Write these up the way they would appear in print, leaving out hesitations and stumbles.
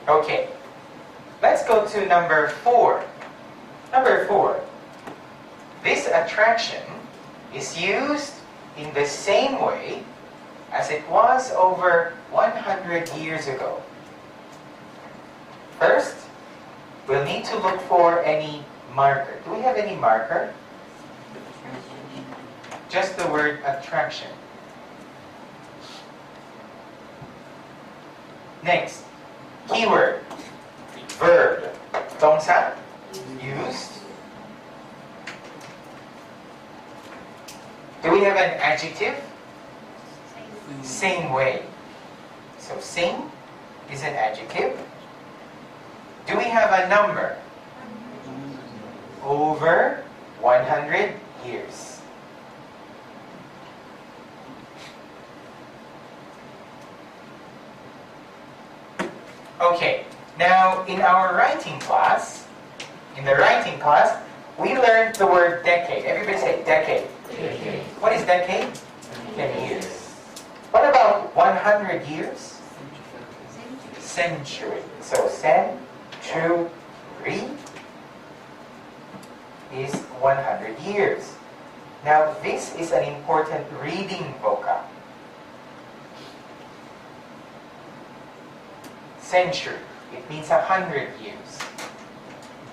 Okay, let's go to number 4. Number 4. This attraction is used in the same way as it was over 100 years ago. First, we'll need to look for any marker. Do we have any marker? Just the word attraction. Next, keyword, verb, 동사, used. Do we have an adjective? Same way. So same is an adjective. Do we have a number? Over 100 years. Okay, now in our writing class, we learned the word decade. Everybody say decade. Decade. What is decade? 10 years. What about 100 years? Century. So century is 100 years. Now this is an important reading vocab. Century. It means 100 years.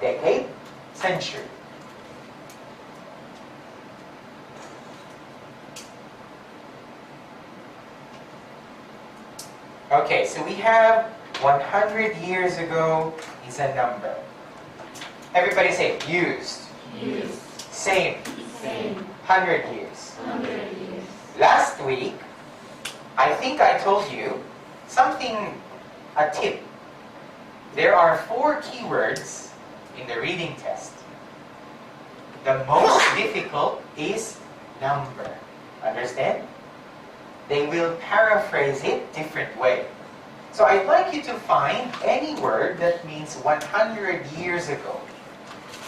Decade, century. Okay, so we have 100 years ago is a number. Everybody say used. Used. Same. Same. 100 years. 100 years. Last week, I think I told you something, a tip. There are 4 keywords in the reading test. The most difficult is number. Understand? They will paraphrase it different way. So I'd like you to find any word that means 100 years ago.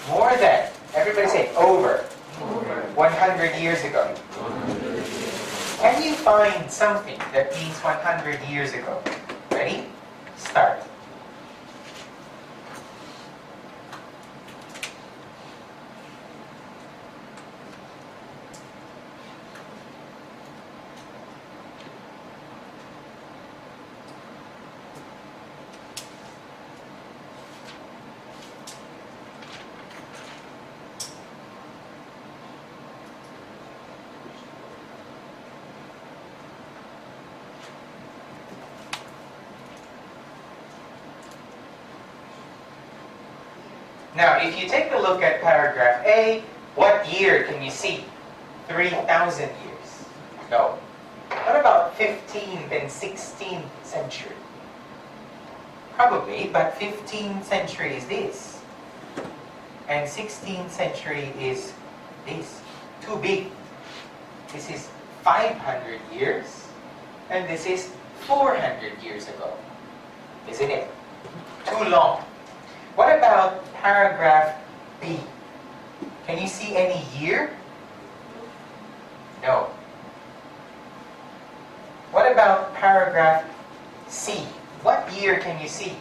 More than. Everybody say over. Over. 100 years ago. 100 years. Can you find something that means 100 years ago? Ready? Start. Now, if you take a look at paragraph A, what year can you see? 3,000 years. No. What about 15th and 16th century? Probably, but 15th century is this. And 16th century is this. Too big. This is 500 years. And this is 400 years ago. Isn't it? Too long. What about paragraph B? Can you see any year? No. What about paragraph C? What year can you see?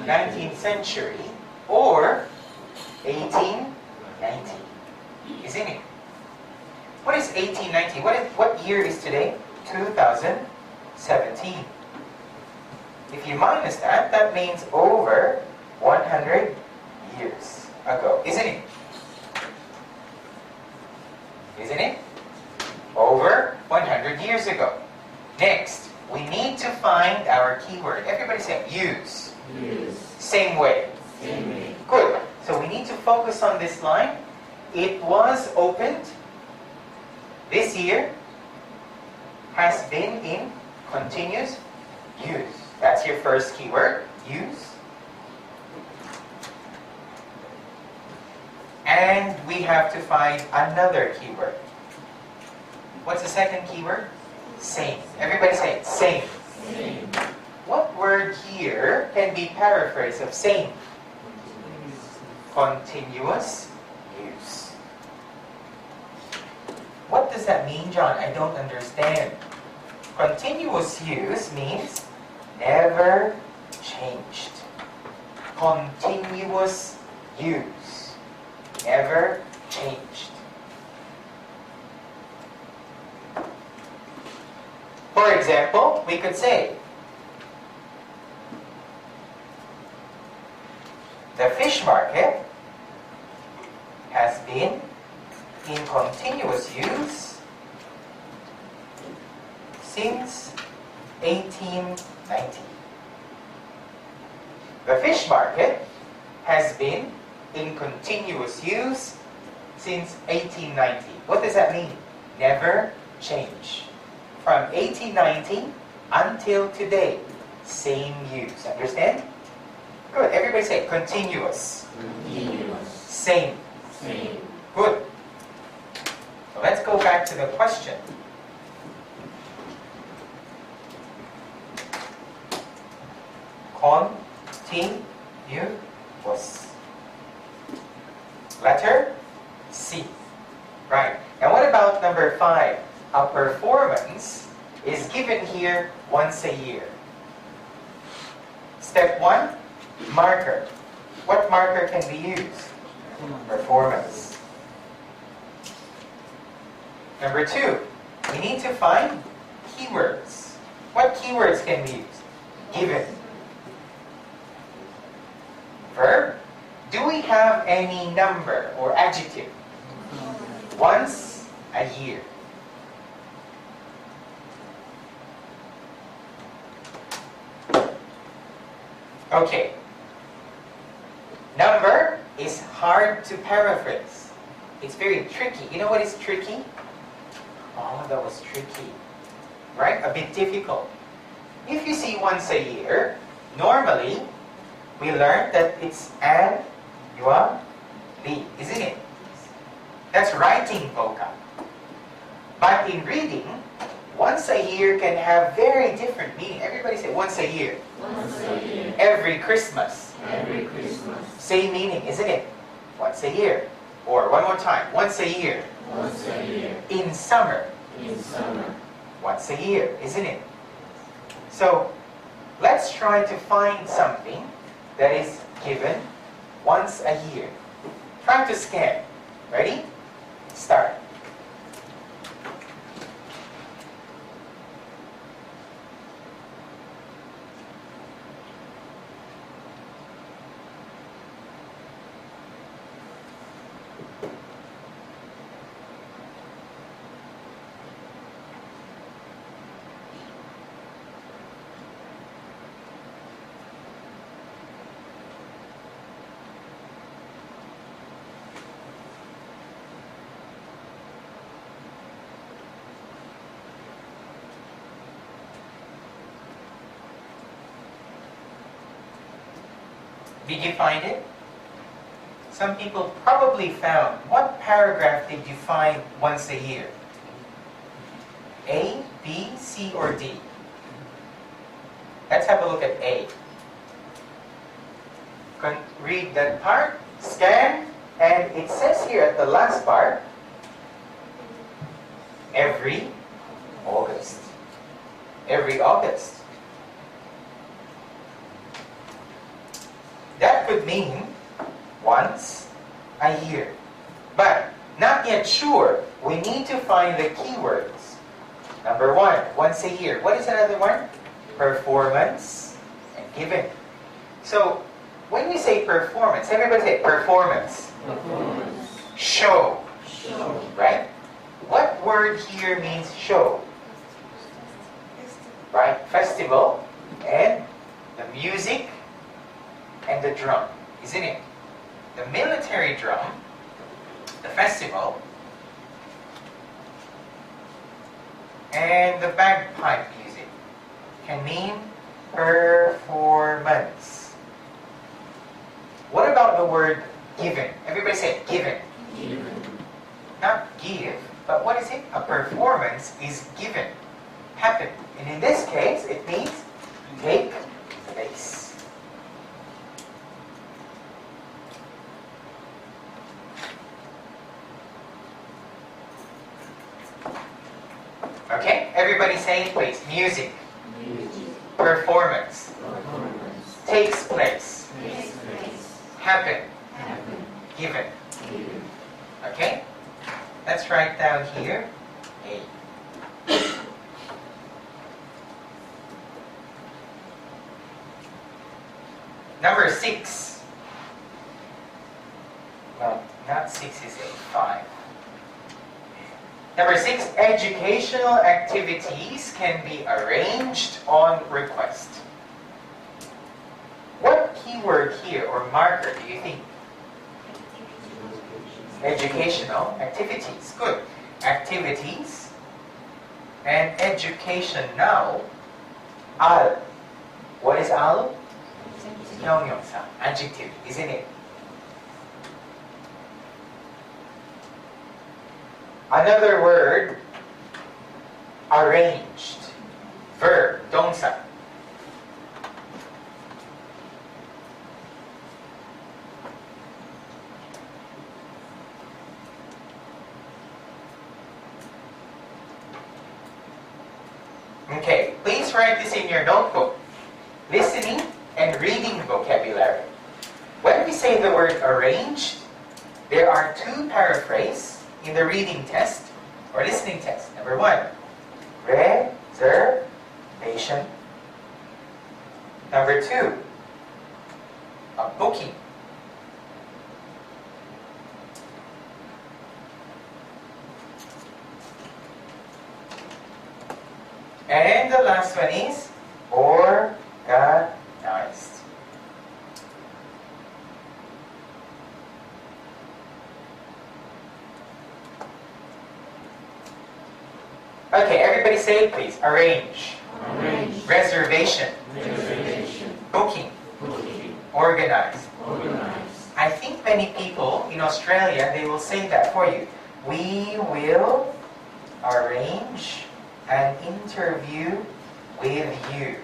19th century or 1890. Isn't it? What is 1890? What year is today? 2017. If you minus that, that means over 100 years ago. Isn't it? Isn't it? Over 100 years ago. Next, we need to find our keyword. Everybody say use. Use. Same way. Same way. Good. So we need to focus on this line. It was opened this year, has been in continuous use. That's your first keyword, use. And we have to find another keyword. What's the second keyword? Same. Everybody say it. Same. Same. What word here can be paraphrased of same? Continuous use. What does that mean, John? I don't understand. Continuous use means never changed. Continuous use. Never changed. For example, we could say, the fish market has been in continuous use since 1890. The fish market has been in continuous use since 1890. What does that mean? Never change. From 1890 until today, same use. Understand? Good. Everybody say continuous. Continuous. Same. Same. Good. So let's go back to the question. Continuous. Letter C. Right. And what about number 5? A performance is given here once a year. Step 1, marker. What marker can we use? Performance. Number 2, we need to find keywords. What keywords can we use? Given. Verb. Do we have any number or adjective? Once a year. Okay. Number is hard to paraphrase. It's very tricky. You know what is tricky? Oh, that was tricky. Right? A bit difficult. If you see once a year, normally we learned that it's annually, isn't it? That's writing vocab. But in reading, once a year can have very different meaning. Everybody say once a year. Once a year. Every Christmas. Every Christmas. Same meaning, isn't it? Once a year. Or one more time. Once a year. Once a year. In summer. In summer. Once a year, isn't it? So, let's try to find something that is given once a year. Try to scan. Ready? Start. Did you find it? Some people probably found. What paragraph did you find once a year? A, B, C, or D? Let's have a look at A. Read that part, scan, and it says here at the last part, every August. Every August. That could mean once a year. But not yet sure. We need to find the keywords. Number 1, once a year. What is another one? Performance and given. So, when we say performance, everybody say performance. Performance. Show. Show. Right? What word here means show? Right? Festival and the music and the drum, isn't it? The military drum, the festival, and the bagpipe music can mean performance. What about the word given? Everybody say given. Given. Not give, but what is it? A performance is given, happen. And in this case, it means take place. Okay, everybody say it please. Music, Music. performance, Performance. takes place, takes place, happen, happen, given. given. Okay? Let's write down here A. Number 6. Well, not 6 is A, 5. Number 6, educational activities can be arranged on request. What keyword here or marker do you think? Educational activities. Good. Activities and education now. Al. What is al? 형용사. Adjective, isn't it? Another word, arranged. Verb, 동사. Okay, please write this in your notebook. Listening and reading vocabulary. When we say the word arranged, there are two paraphrases in the reading test or listening test. Number 1, reservation. Number 2, a booking. And the last one is organized. Okay, everybody say it, please. Arrange. Arrange. Reservation. Reservation. Booking. Booking. Organize. Organize. I think many people in Australia, they will say that for you. We will arrange an interview with you.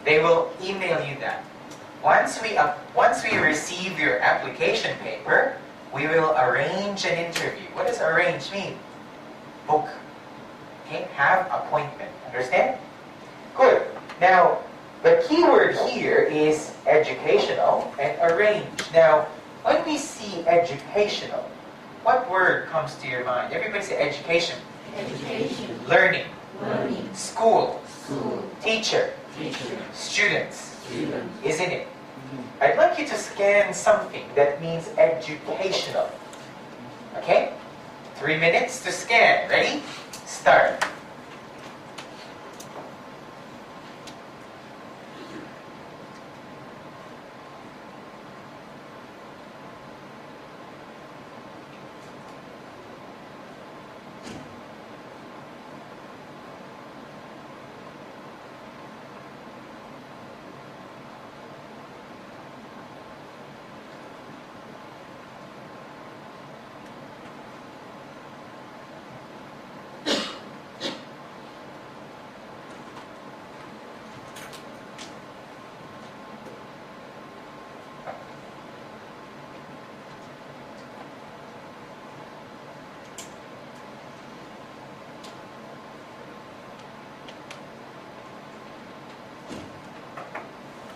They will email you that. Once we receive your application paper, we will arrange an interview. What does arrange mean? Book. Okay, have appointment. Understand? Good. Now, the key word here is educational and arrange. Now, when we see educational, what word comes to your mind? Everybody say education. Education. Learning. Learning. School. School. Teacher. Teacher. Students. Student. Isn't it? I'd like you to scan something that means educational. Okay? 3 minutes to scan. Ready? Start.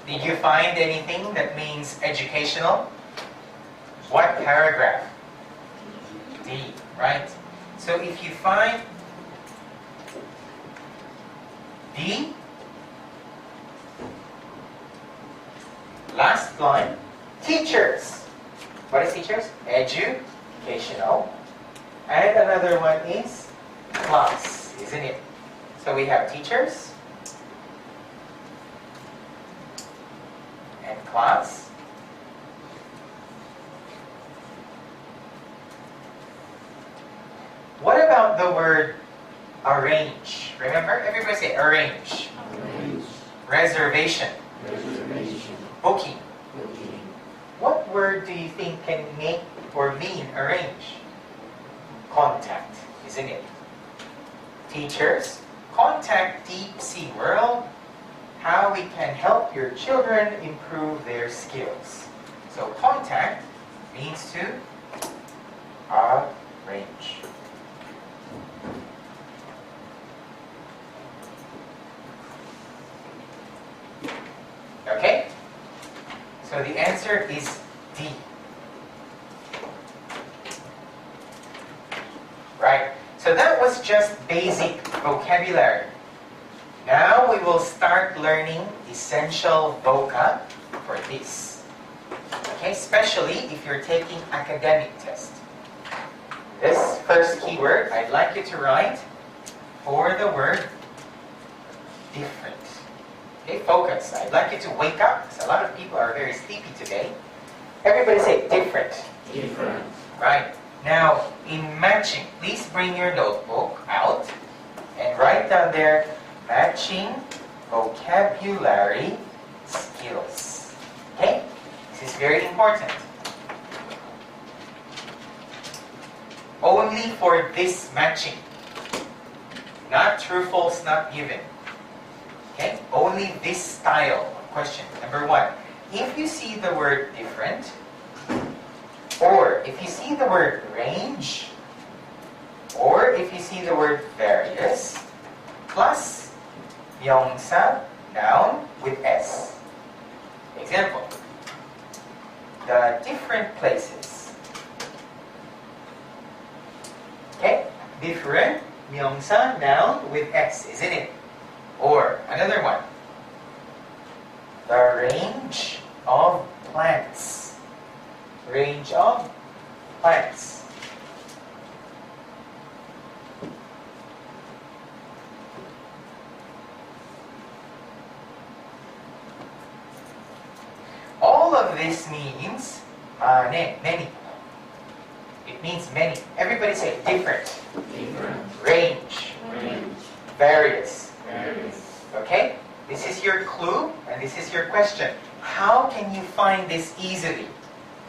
Did you find anything that means educational? What paragraph? D, right? So if you find D, last line, teachers. What is teachers? Educational. And another one is class, isn't it? So we have teachers and class. What about the word arrange? Remember, everybody say arrange. Arrange. Reservation. Reservation. Booking. Booking. What word do you think can make or mean arrange? Contact, isn't it? Teachers, contact Deep Sea World, how we can help your children improve their skills. So contact means to arrange. So the answer is D. Right? So that was just basic vocabulary. Now we will start learning essential vocab for this. Okay, especially if you're taking academic test. This first keyword, I'd like you to write for the word different. Okay, focus. I'd like you to wake up, because a lot of people are very sleepy today. Everybody say different. Different. Right. Now, in matching, please bring your notebook out and write down there, matching vocabulary skills. Okay? This is very important. Only for this matching. Not true, false, not given. Okay? Only this style of question. Number one, if you see the word different, or if you see the word range, or if you see the word various, plus 명사, noun with S. Example, the different places. Okay? Different, 명사, noun with S, isn't it? Or another one, the range of plants. Range of plants. All of this means many. It means many. Everybody say different. Different. Range. Range. Various. Various. Okay? This is your clue and this is your question. How can you find this easily?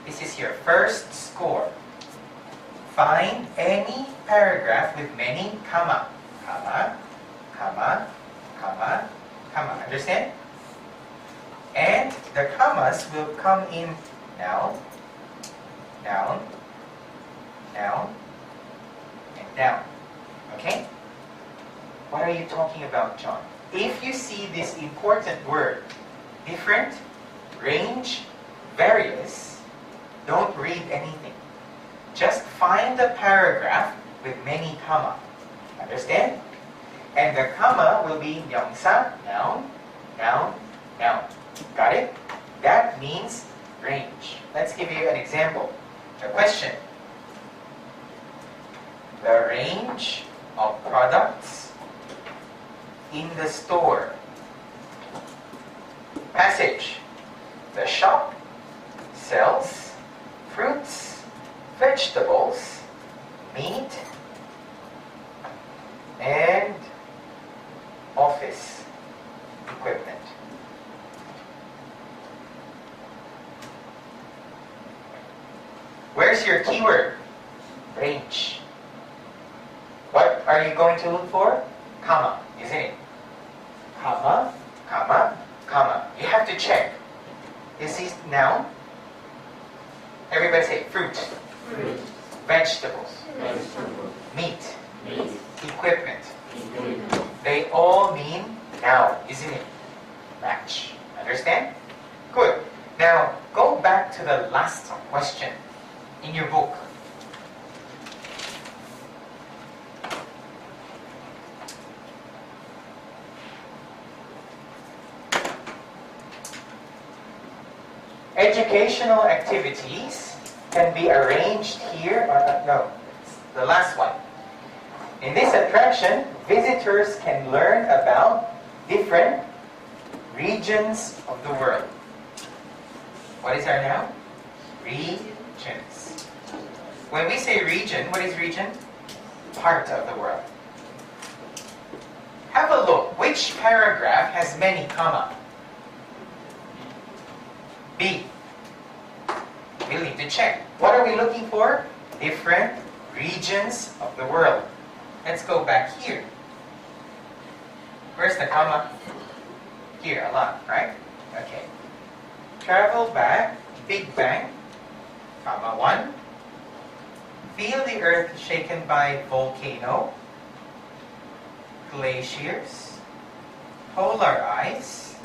This is your first score. Find any paragraph with many comma. Comma, comma, comma, comma. Understand? And the commas will come in noun, noun, noun, and noun. Okay? What are you talking about, John? If you see this important word, different, range, various, don't read anything. Just find the paragraph with many comma. Understand? And the comma will be 명사, noun, noun, noun. Got it? That means range. Let's give you an example. The question. The range of products in the store. Passage. The shop sells fruits, vegetables, meat, and office equipment. Where's your keyword? Range. What are you going to look for? Comma, isn't it? Comma, comma, comma. You have to check. Is this noun? Everybody say fruit, Fruit. vegetables, Vegetable. meat, Meat. equipment. Equipment. They all mean noun, isn't it? Match. Understand? Good. Now, go back to the last question in your book. Educational activities can be arranged here, no, the last one. In this attraction, visitors can learn about different regions of the world. What is our noun? Regions. When we say region, what is region? Part of the world. Have a look. Which paragraph has many comma? B. We need to check. What are we looking for? Different regions of the world. Let's go back here. Where's the comma? Here, a lot, right? Okay. Travel back, Big Bang, comma 1. Feel the earth shaken by volcano, glaciers, polar ice,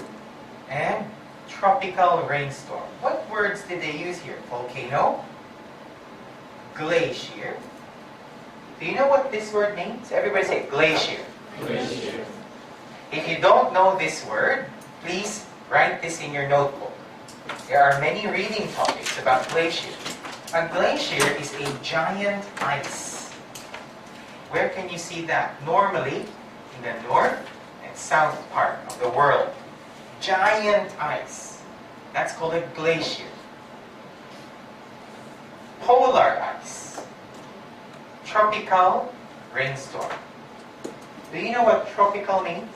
and tropical rainstorm. What words did they use here? Volcano, glacier. Do you know what this word means? Everybody say glacier. Glacier. If you don't know this word, please write this in your notebook. There are many reading topics about glacier. A glacier is a giant ice. Where can you see that? Normally, in the north and south part of the world. Giant ice. That's called a glacier. Polar ice. Tropical rainstorm. Do you know what tropical means?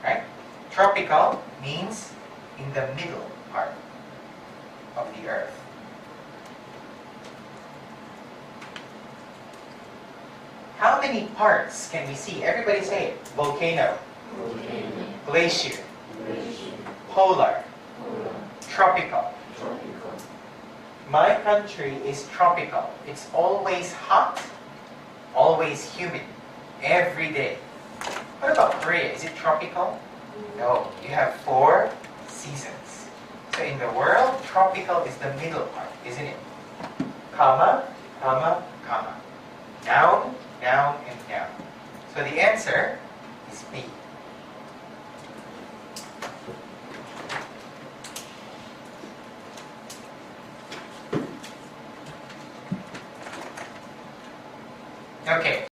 Right? Tropical means in the middle part of the earth. How many parts can we see? Everybody say it. Volcano, Volcano. glacier, Glacier. polar, Polar. tropical. Tropical. My country is tropical. It's always hot, always humid, every day. What about Korea? Is it tropical? No, you have 4 seasons. So in the world, tropical is the middle part, isn't it? Comma, comma, comma. Noun, noun, and noun. So the answer is B.